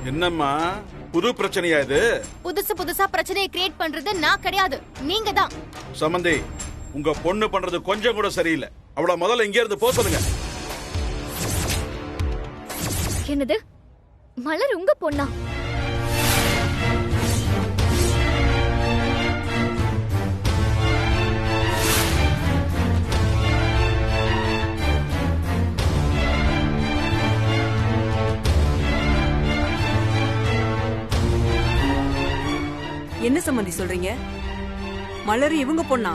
என்னம்மா புது பிரச்சனையா இது? புதுசு புதுசா பிரச்சனையை கிரியேட் பண்றது நான் கிடையாது, நீங்க தான். சம்பந்தி, உங்க பொண்ணு பண்றது கொஞ்சம் கூட சரியில்லை. அவள முதல்ல இங்க இருந்து போக சொல்லுங்க. என்னது, மலர் உங்க பொண்ணா? என்ன சம்பந்தி சொல்றீங்க? மலர் இவங்க பொண்ணா?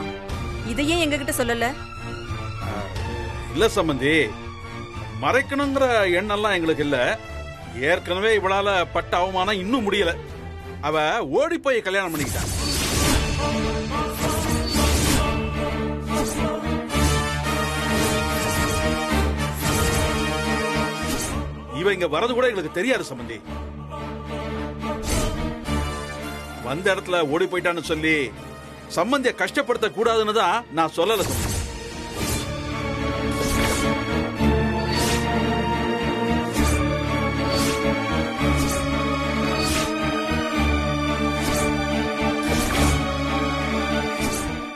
இதையே எங்க கிட்ட சொல்லல? இல்ல சம்பந்தி, மறைக்கணுங்கிற எண்ணெல்லாம் எங்களுக்கு இல்ல. ஏற்கனவே இவளால பட்ட அவமானம் இன்னும் முடியல. அவ ஓடி போய் கல்யாணம் பண்ணிக்கிட்டான். இவ இங்க வரது கூட எங்களுக்கு தெரியாது சம்பந்தி. வந்த இடத்துல ஓடி போயிட்டான்னு சொல்லி சம்பந்திய கஷ்டப்படுத்த கூடாதுன்னு தான் நான் சொல்லல சம்பந்தி.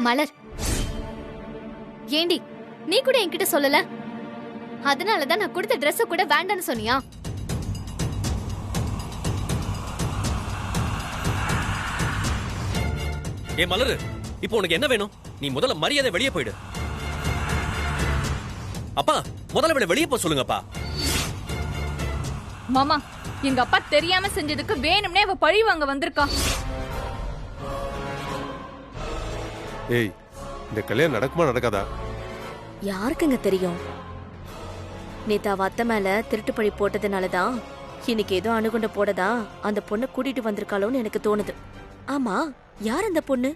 மலர், ஏண்டி நீ கூட என்கிட்ட சொல்லல? அதனாலதான் நான் கொடுத்த ட்ரெஸ் கூட வேண்டான்னு சொன்னியா? ஏ மலரு, இப்போ உனக்கு என்ன வேணும்? நீ முதல்ல மரியாதை வெளியே போயிடு. அப்பா, முதல்ல விட வெளியே போக சொல்லுங்கப்பா. மாமா, எங்க அப்பா தெரியாம செஞ்சதுக்கு வேணும்னே அவ பழி வாங்க வந்திருக்கா. ஏய், இந்த கல்யாணம் நடக்குமா நடக்காதா? யாருக்குங்க தெரியும்? நேத்து அவ அத்தை மேல திருட்டு பழி போட்டதுனாலதான் இன்னைக்கு ஏதோ அணுகுண்ட போடதா அந்த பொண்ணை கூட்டிட்டு வந்திருக்காளோன்னு எனக்கு தோணுது. ஆமா, யார் அந்த பொண்ணு?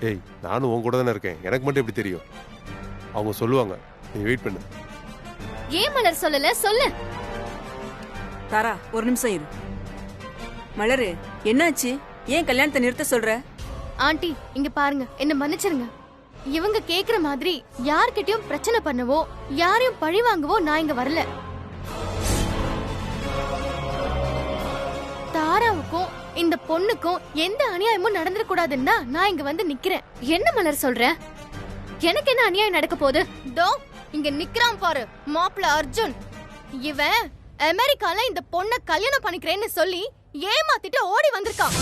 ஏய், நானும் உன் கூட தானே இருக்கேன். எனக்கு மட்டும் எப்படி தெரியும்? அவங்க சொல்லுவாங்க, நீ வெயிட் பண்ணு. ஏன் மலர் சொல்லல? சொல்லு. தாரா, ஒரு நிமிஷம் இரு. மலரு, என்னாச்சு? ஏன் கல்யாணத்தை நிறுத்த சொல்ற? ஆண்டி, இங்க பாருங்க, என்ன மன்னிச்சிருங்க. இவங்க கேக்குற மாதிரி யார்கிட்டயும் பிரச்சனை பண்ணவோ யாரையும் பழி வாங்கவோ நான் இங்க வரல. தாராவுக்கும் இந்த பொண்ணுக்கும் எந்த அநியாயமும் நடந்துட கூடாதுன்னு தான் நான் இங்க வந்து நிக்கிறேன். என்ன மலர் சொல்ற? எனக்கு என்ன அநியாயம் நடக்க போகுது? தோ இங்க நிக்கிறான் பாரு மாப்பிள்ள அர்ஜுன். இவன் அமெரிக்கால இந்த பொண்ணை கல்யாணம் பண்ணிக்கிறேன்னு சொல்லி ஏமாத்திட்டு ஓடி வந்திருக்கான்.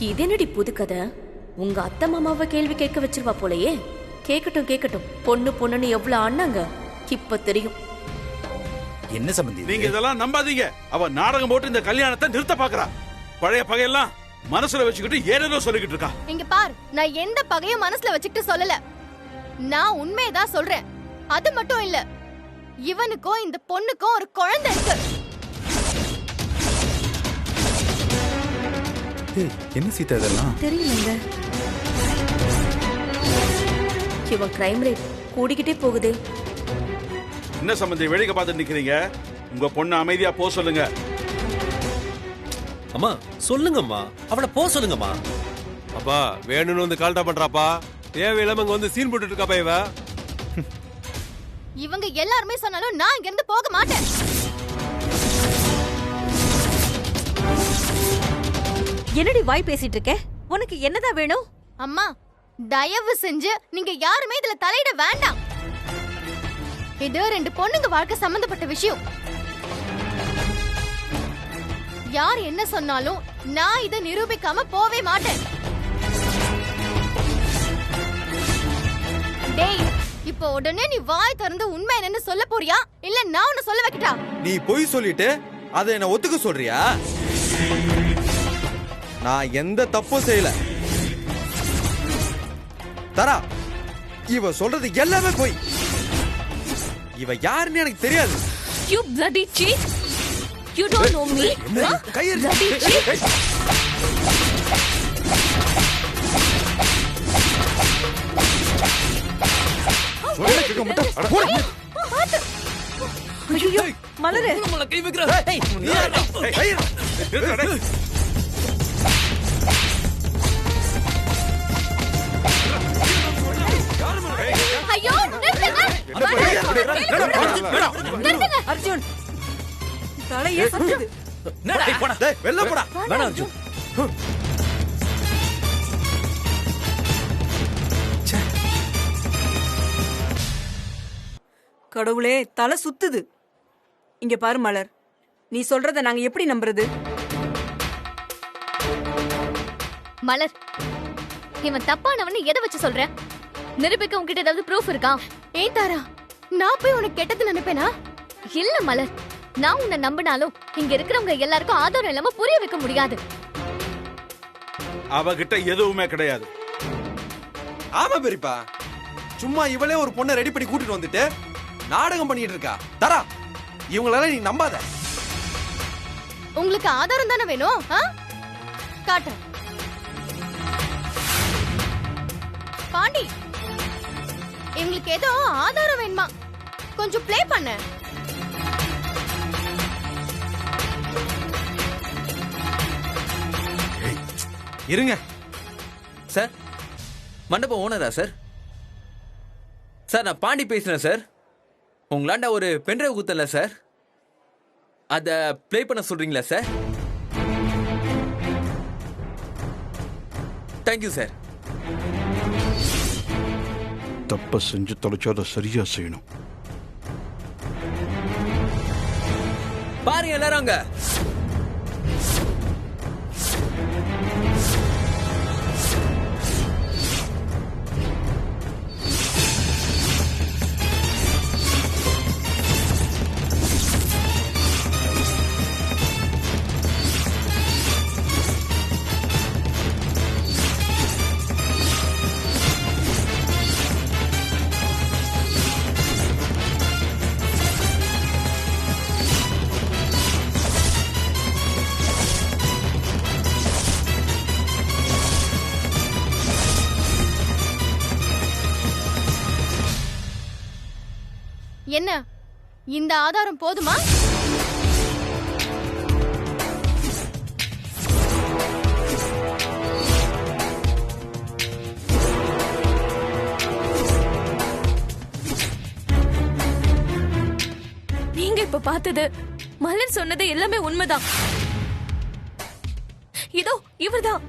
இது என்னடி புது கதை? உங்க அத்தை மாமாவை கேள்வி கேட்க வச்சிருவா போலயே. கேட்கட்டும் கேட்கட்டும், பொண்ணு பொண்ணுன்னு எவ்வளவு ஆனாங்க இப்ப தெரியும். என்ன சம்பந்தி? நீங்க இதெல்லாம் நம்பாதீங்க. அவ நாடகம் போட்டு இந்த கல்யாணத்தை நிறுத்த பாக்குறா. பழைய பகையெல்லாம் மனசுல வச்சுக்கிட்டு ஏதேதோ சொல்லிக்கிட்டு இருக்கா. இங்க பார், நான் எந்த பகையும் மனசுல வச்சுக்கிட்டு சொல்லல. நான் உண்மையதான் சொல்றேன். அது மட்டும் இல்ல, இவனுக்கும் இந்த பொண்ணுக்கும் ஒரு குழந்தை இருக்கு. என்ன சீதா இதெல்லாம்? தெரியலங்க. இவன் கிரைம் ரேட் கூடிக்கிட்டே போகுதே. என்ன சம்பந்தி வேடிக்கை பார்த்து நிக்கிறீங்க? உங்க பொண்ணு அமைதியா போக சொல்லுங்க. அம்மா சொல்லுங்கம்மா, அவளை போக சொல்லுங்கம்மா. அப்பா, வேணும்னு வந்து கால்டா பண்றாப்பா. தேவையில்லாம இங்க வந்து சீன் போட்டுட்டு இருக்காப்பா இவ. இவங்க எல்லாருமே சொன்னாலும் நான் இங்க இருந்து போக மாட்டேன். என்னடி வாய் பேசிட்டு இருக்க? உனக்கு என்னதான் வேணும்? அம்மா, தயவு செஞ்சு நீங்க யாருமே இதுல தலையிட வேண்டாம். இது ரெண்டு பொண்ணுங்க வாழ்க்கை சம்பந்தப்பட்ட விஷயம். யார் என்ன சொன்னாலும் நான் இதை நிரூபிக்காம போவே மாட்டேன். டேய், இப்போ உடனே நீ வாய் திறந்து உண்மை என்னன்னு சொல்ல போறியா இல்ல நான் உன்னை சொல்ல வைக்கட்டா? நீ பொய் சொல்லிட்டு அதை என்ன ஒத்துக்க சொல்றியா? நான் எந்த தப்பும் செய்யல. தரா, இவ சொல்றது எல்லாமே போய். இவ யாருன்னு எனக்கு தெரியாது. You bloody cheat! You don't know me. கையெழுத்து. சொல்ல கேட்க மாட்டேன். அட, போடா. ஐயோ மலரு நம்மள கை வைக்கிற ஏய், நீ யாரு? ஏய், நிறுத்துடா, டேய். ஐயோ நிறுத்துங்க. அர்ஜுன் தலையே சுத்துது. என்னடா? டேய், போடா. டேய், வெளில போடா. வேணாம் அர்ஜுன். கடவுளே தலை சுத்துது. இங்க பாரு மலர், நீ சொல்றத நாங்க எப்படி நம்புறது? மலர், இவன் தப்பானவன்னு எதை வச்சு சொல்ற? நிரூபிக்க உன்கிட்ட ஏதாவது ப்ரூஃப் இருக்கா? ஏன் தாரா, நான் போய் உனக்கு கெட்டது நினைப்பேனா? இல்ல மலர், நான் உன்னை நம்பினாலும் இங்க இருக்கிறவங்க எல்லாருக்கும் ஆதாரம் இல்லாம புரிய வைக்க முடியாது. அவகிட்ட எதுவுமே கிடையாது. ஆமா பெரியப்பா, சும்மா இவளே ஒரு பொண்ணை ரெடி பண்ணி கூட்டிட்டு வந்துட்டு நாடகம் பண்ணிட்டு இருக்கா. தரா, இவங்களெல்லாம் நீ நம்பாத. உங்களுக்கு ஆதாரம் தானே வேணும்? காட்டுறேன். பாண்டி, எங்களுக்கு ஏதோ ஆதாரம் வேணுமா? கொஞ்சம் ப்ளே பண்ண. இருங்க சார், மண்டபம் ஓனரா சார்? சார், நான் பாண்டி பேசுறேன் சார். உங்களாண்ட ஒரு பென்ட்ரைவ் குத்தல சார், அத ப்ளே பண்ண சொல்றீங்களா சார்? Thank you sir. தப்ப செஞ்சு தொலைச்சாத சரியா செய்யணும். பாருங்க எல்லாரும் அங்க. என்ன, இந்த ஆதாரம் போதுமா? நீங்க இப்ப பார்த்தது மலர் சொன்னது எல்லாமே உண்மைதான். இதோ இவர்தான்,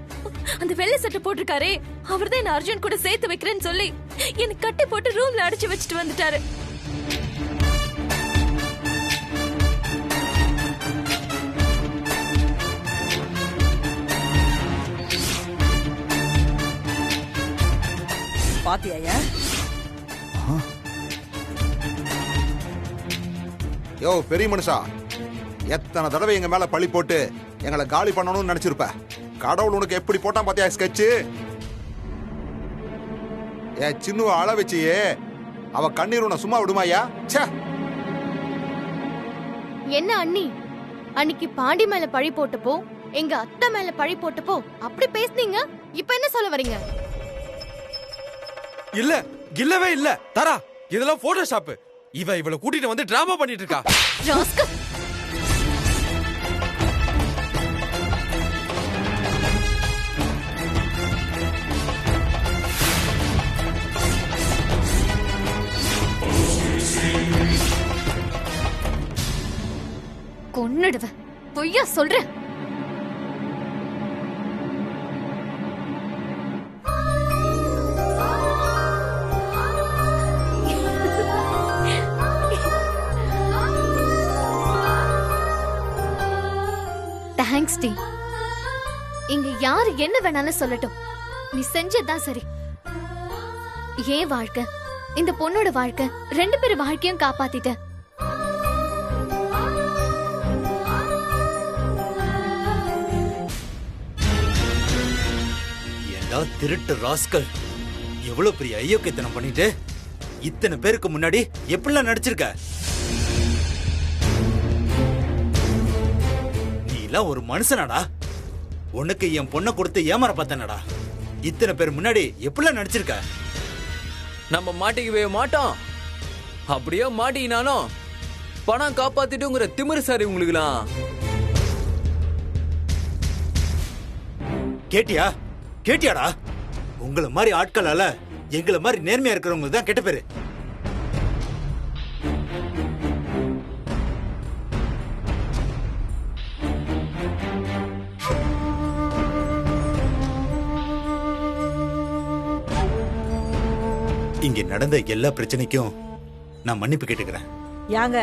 அந்த வெள்ளை சட்டை போட்டிருக்காரே, அவர்தான் என்ன அர்ஜுன் கூட சேர்த்து வைக்கிறேன்னு சொல்லி எனக்கு கட்டி போட்டு ரூம்ல அடைச்சு வச்சுட்டு வந்துட்டாரு. பாத்தியா? யோ பெரிய மனுஷா, எத்தனை தடவை எங்க மேல பழி போட்டு எங்களை காலி பண்ணணும்னு நினைச்சிருப்ப. கடவுள் உனக்கு எப்படி போட்டான் பாத்தியா ஸ்கெட்சு? ஏன் சின்னுவ அழ வச்சியே, அவ கண்ணீர் உன்னை சும்மா விடுமாயா? ச்சே. என்ன அண்ணி, அன்னைக்கு பாண்டி மேல பழி போட்டப்போ, எங்க அத்தை மேல பழி போட்டப்போ அப்படி பேசுனீங்க. இப்ப என்ன சொல்ல வரீங்க? இல்ல, இல்லவே இல்ல. தரா, இதெல்லாம் போட்டோஷாப். இவளை கூட்டிட்டு வந்து டிராமா பண்ணிட்டு இருக்கா. ராஸ்கல். கொன்னுடுவேன், பொய்யா சொல்றேன். தேங்க்ஸ் டி. இங்க யாரு என்ன வேணாலும் சொல்லட்டும், நீ செஞ்சதுதான் சரி. ஏன் வாழ்க்கை, இந்த பொண்ணோட வாழ்க்கை, ரெண்டு பேர் வாழ்க்கையும் காப்பாத்திட்ட. ஏண்டா திருட்டு ராஸ்கல், எவ்வளவு பெரிய ஐயோக்கியத்தனம் பண்ணிட்டு இத்தனை பேருக்கு முன்னாடி எப்படிலாம் நடிச்சிருக்க? நீ எல்லாம் ஒரு மனுஷனாடா? உனக்கு என் பொண்ணை கொடுத்து ஏமாற பார்த்தனடா. இத்தனை பேர் முன்னாடி எப்படிலாம் நடிச்சிருக்க? நம்ம மாட்டிக்கவே மாட்டோம். அப்படியே மாட்டிக்கினாலும் பணம் காப்பாத்திட்டுங்கிற திமிரு சார் உங்களுக்குலாம். கேட்டியாடா? உங்களை மாதிரி ஆட்களால எங்களை மாதிரி நேர்மையா இருக்கிறவங்க தான் கெட்ட பேரு. இங்க நடந்த எல்லா பிரச்சனைக்கும் நான் மன்னிப்பு கேட்டுக்கிறேன். யாங்க,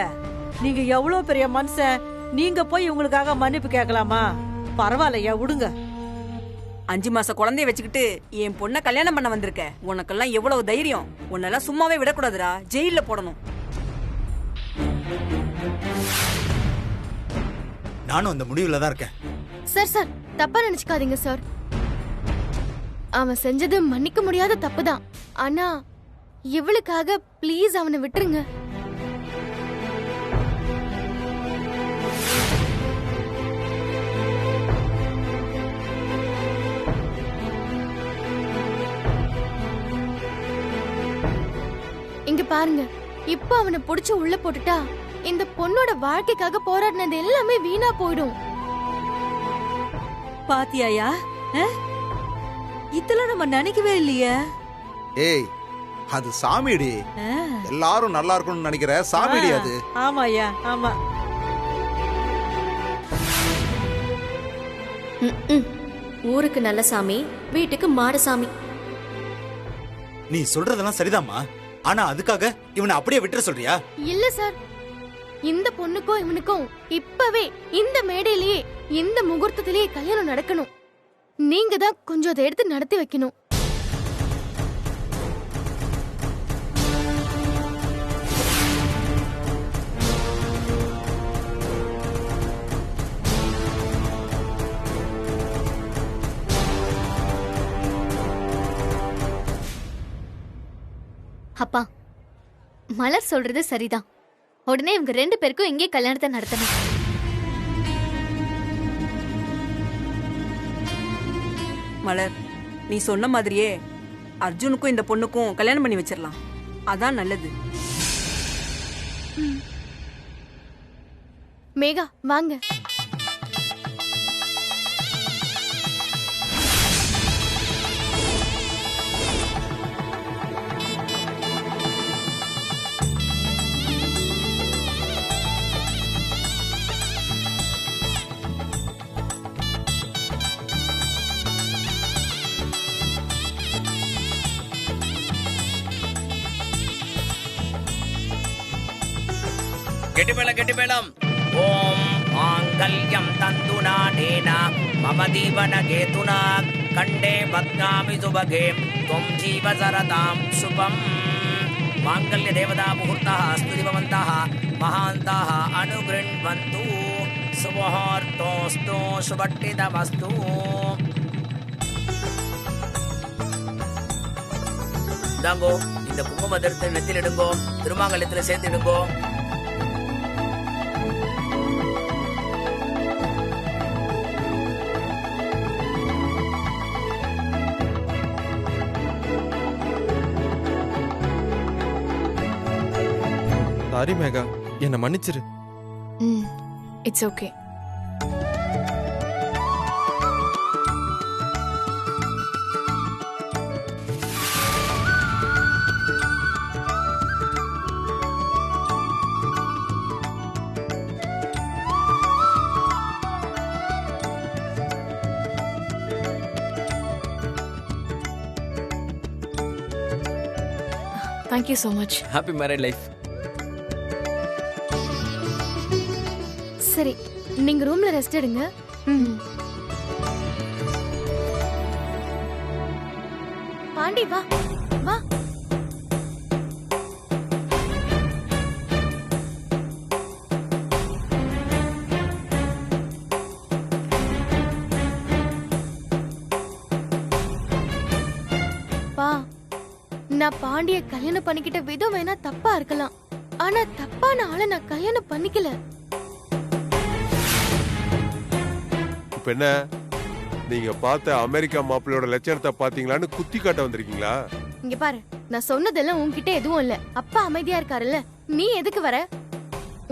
நீங்க எவ்வளவு பெரிய மனுஷன், நீங்க போய் உங்களுக்காக மன்னிப்பு கேட்கலாமா? பரவாயில்லையா, விடுங்க. 5 மாச குழந்தைய வச்சுக்கிட்டு என் பொண்ண கல்யாணம் பண்ண வந்திருக்க. உனக்கெல்லாம் எவ்வளவு தைரியம்? உன்னெல்லாம் சும்மாவே விடக்கூடாதுடா, ஜெயில போடணும். நானும் அந்த முடிவுல தான் இருக்கேன். சார் சார், தப்பா நினைச்சுக்காதீங்க சார். அவன் செஞ்சது மன்னிக்க முடியாத தப்புதான். ஆனா இவளுக்காக ப்ளீஸ் அவனை விட்டுருங்க. இங்க பாருங்க, இப்ப அவனை புடிச்சு உள்ள போட்டுட்டா இந்த பொண்ணோட வாழ்க்கைக்காக போராடினது எல்லாமே வீணா போயிடும். பாத்தியாயா, இதெல்லாம் நம்ம நினைக்கவே இல்லையே. ஏய், அது சாமிடி. எல்லாரும் நல்லா இருக்கணும்னு நினைக்கிற சாமிடி அது. ஆமாயா, ஆமா. ஊருக்கு நல்ல சாமி, வீட்டுக்கு மாட சாமி. நீ சொல்றதெல்லாம் சரிதாம்மா. ஆனா அதுக்காக இவனை அப்படியே விட்டுற சொல்றியா? இல்ல சார், இந்த பொண்ணுக்கும் இவனுக்கும் இப்பவே இந்த மேடையிலேயே இந்த முகூர்த்தத்திலேயே கல்யாணம் நடக்கணும். நீங்க தான் கொஞ்சம் அதை எடுத்து நடத்தி வைக்கணும். அப்பா, மலர் சொல்றது சரிதான். உடனே இவங்க 2 பேருக்கும் இங்கே கல்யாணத்தை நடத்தணும். மலர், நீ சொன்ன மாதிரியே அர்ஜுனுக்கும் இந்த பொண்ணுக்கும் கல்யாணம் பண்ணி வச்சிடலாம். அதான் நல்லது. மேகா, வாங்க. கெட்டிமேளம். ஓம் மாங்கல்யம் தந்துனா நேனா மம தீவன கேதுனா கண்டே பத்னாமி சுபகே त्वं जीव सरदां शुभम्. मांगल्य देवता मुहूर्तः स्तुति भवन्तः महान्तः अनुगृह्णन्तु. सुमुहूर्तोऽस्तु शुभट्टितमस्तु. தாங்கோ, இந்த குங்குமத்தை எடுத்து நெத்தியில் இடுங்கோ, திருமாங்கல்யத்தில் சேர்த்திடுங்கோ. சாரி மேகா, என்ன மன்னிச்சிரு. It's okay. Thank you so much. Happy married life. சரி, நீங்க ரூம்ல ரெஸ்ட் எடுங்க. பாண்டி வா வா. பா, நான் பாண்டிய கல்யாணம் பண்ணிக்கிட்ட விதம் வேணா தப்பா இருக்கலாம். ஆனா தப்பான ஆளை நான் கல்யாணம் பண்ணிக்கல. இப்ப என்ன, நீங்க பார்த்த அமெரிக்கா மாப்பிள்ளையோட லட்சணத்தை பாத்தீங்களான்னு குத்தி காட்ட வந்திருக்கீங்களா? இங்க பாரு, நான் சொன்னதெல்லாம் உன்கிட்ட எதுவும் இல்ல. அப்பா அமைதியா இருக்காருல்ல, நீ எதுக்கு வர?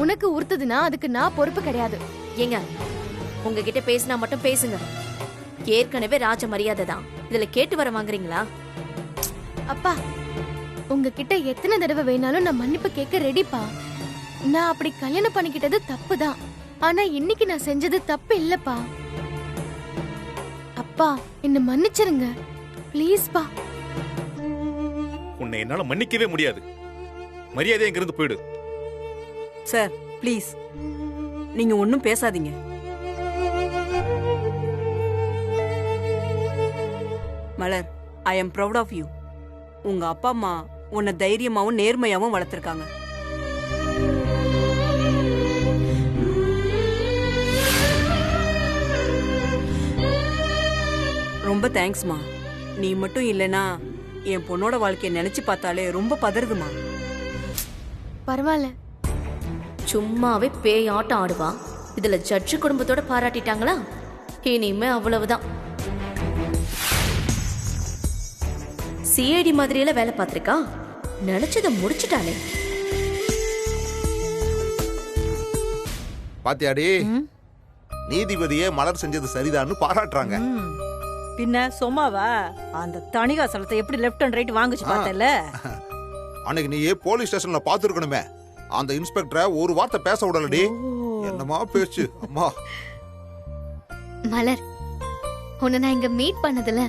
உனக்கு உறுத்துதுன்னா அதுக்கு நான் பொறுப்பு கிடையாது. ஏங்க, உங்ககிட்ட பேசினா மட்டும் பேசுங்க. ஏற்கனவே ராஜ மரியாதை தான், இதுல கேட்டு வர வாங்குறீங்களா? அப்பா, உங்ககிட்ட எத்தனை தடவை வேணாலும் நான் மன்னிப்பு கேட்க ரெடிப்பா. நான் அப்படி கல்யாணம் பண்ணிக்கிட்டது தப்புதான். ஆனா இன்னைக்கு நான் செஞ்சது தப்பு இல்லப்பா. அப்பா, என்ன மன்னிச்சிருங்க ப்ளீஸ் பா. உன்னை என்னால மன்னிக்கவே முடியாது. மரியாதை இங்கிருந்து போயிடு. சார் ப்ளீஸ், நீங்க ஒன்னும் பேசாதீங்க. Malar, I am proud of you. உங்க அப்பா அம்மா உன்னை தைரியமாவும் நேர்மையாவும் வளர்த்திருக்காங்க. ரொம்ப தேங்க்ஸ்மா. நீ மட்டும் இல்லனா என் பொண்ணோட வாழ்க்கைய நினைச்சு பார்த்தாலே ரொம்ப பதறுதுமா. பரவாயில்ல, சும்மாவே பேய் ஆட்டம் ஆடுவா. இதுல ஜட்ஜு குடும்பத்தோட பாராட்டிட்டாங்களா? இனிமே அவ்வளவுதான். சிஐடி மாதிரியெல்லாம் வேலை பார்த்திருக்கா, நினைச்சதை முடிச்சுட்டானே. பாத்தியாடி, நீதிபதியே மலர் செஞ்சது சரிதான்னு பாராட்டுறாங்க. பின்ன சும்மாவா? அந்த தணிகாசலத்தை எப்படி லெஃப்ட் அண்ட் ரைட் வாங்குச்சு பார்த்தல. அன்னைக்கு நீ போலீஸ் ஸ்டேஷன்ல பாத்துருக்கணுமே. அந்த இன்ஸ்பெக்டரை ஒரு வார்த்தை பேச விடலடி. என்னமா பேச்சு அம்மா. மலர், உன்னை நான் இங்க மீட் பண்ணதுல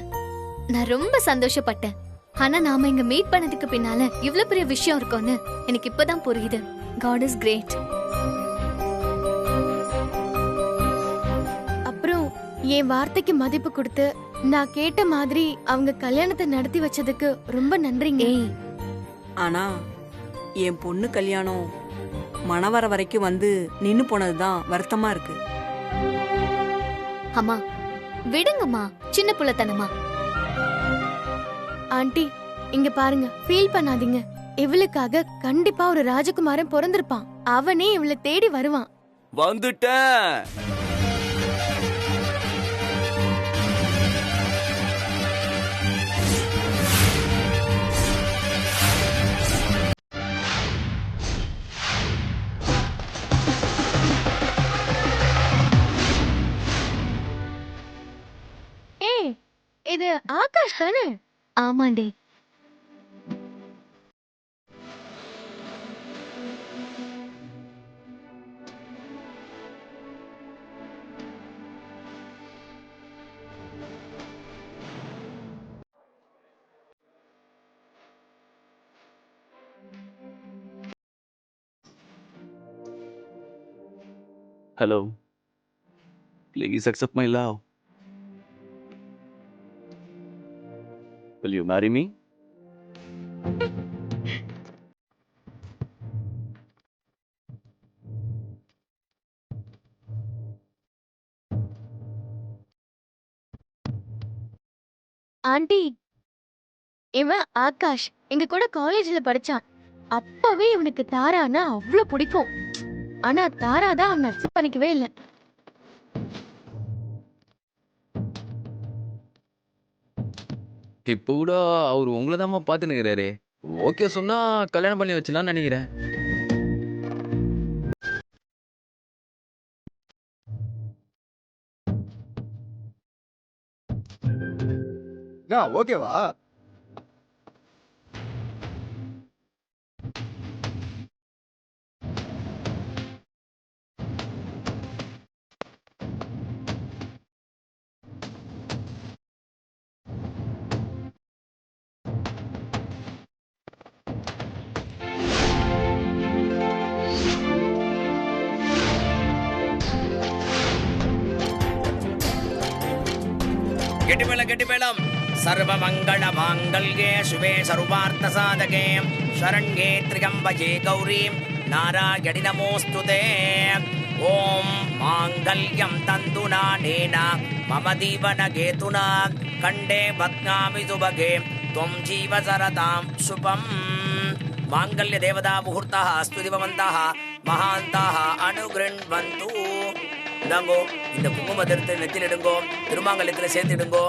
நான் ரொம்ப சந்தோஷப்பட்டேன். ஆனா நாம இங்க மீட் பண்ணதுக்கு பின்னால இவ்வளவு பெரிய விஷயம் இருக்கும்னு எனக்கு இப்பதான் புரியுது. God is great. அப்புறம் என் வார்த்தைக்கு மதிப்பு கொடுத்து நான் கேட்ட மாதிரி அவங்க கல்யாணத்தை நடத்தி வச்சதுக்கு ரொம்ப நன்றிங்க. ஆனா என் பொண்ணு கல்யாணம் மணவர வரைக்கும் வந்து நின்னு போனதுதான் வருத்தமா இருக்கு. அம்மா விடுங்கம்மா, சின்ன புள்ளத்தனமா. ஆண்டி இங்க பாருங்க, ஃபீல் பண்ணாதீங்க. இவளுக்காக கண்டிப்பா ஒரு ராஜகுமாரன் பிறந்திருப்பான். அவனே இவளை தேடி வருவான். வந்துட்டேன். இது ஆகாஷ் தானே? ஆமாண்டி. Hello. Please accept my love. Will you marry me? Aunty, இவன் ஆகாஷ் எங்க கூட காலேஜ்ல படிச்சான். அப்பவே இவனுக்கு தாரானா அவ்வளவு பிடிக்கும். ஆனா தாரா தான் அவன் அக்செப்ட் பண்ணிக்கவே இல்லை. இப்போ கூட அவர் உங்களை தான் பார்த்து நிற்கிறாரு. ஓகே சொன்னா கல்யாணம் பண்ணி வச்சலாம்னு நினைக்கிறேன். ஓகேவா? கெட்டிமேளம் சர்வமங்கள மாங்கல்யே சுவே சர்வார்த்த சாதகே சரண்யே த்ரியம்பகே கௌரீம் நாராயணி நமோஸ்துதே. ஓம் மாங்கல்யம் தந்துனா நேனா மம தீவன கேதுனா கண்டே பத்னாமி சுபகே त्वं जीव सरतां शुभं. மாங்கல்ய தேவதா முகூர்த்தः ஸ்துதிபவந்தः மகாந்தः அனுகிருண்வந்து. இந்தாங்கோ, இந்த குங்குமத்தை எடுத்து நெத்திலிடுங்கோ, திருமாங்கல்யத்தில் சேர்த்திடுங்கோ.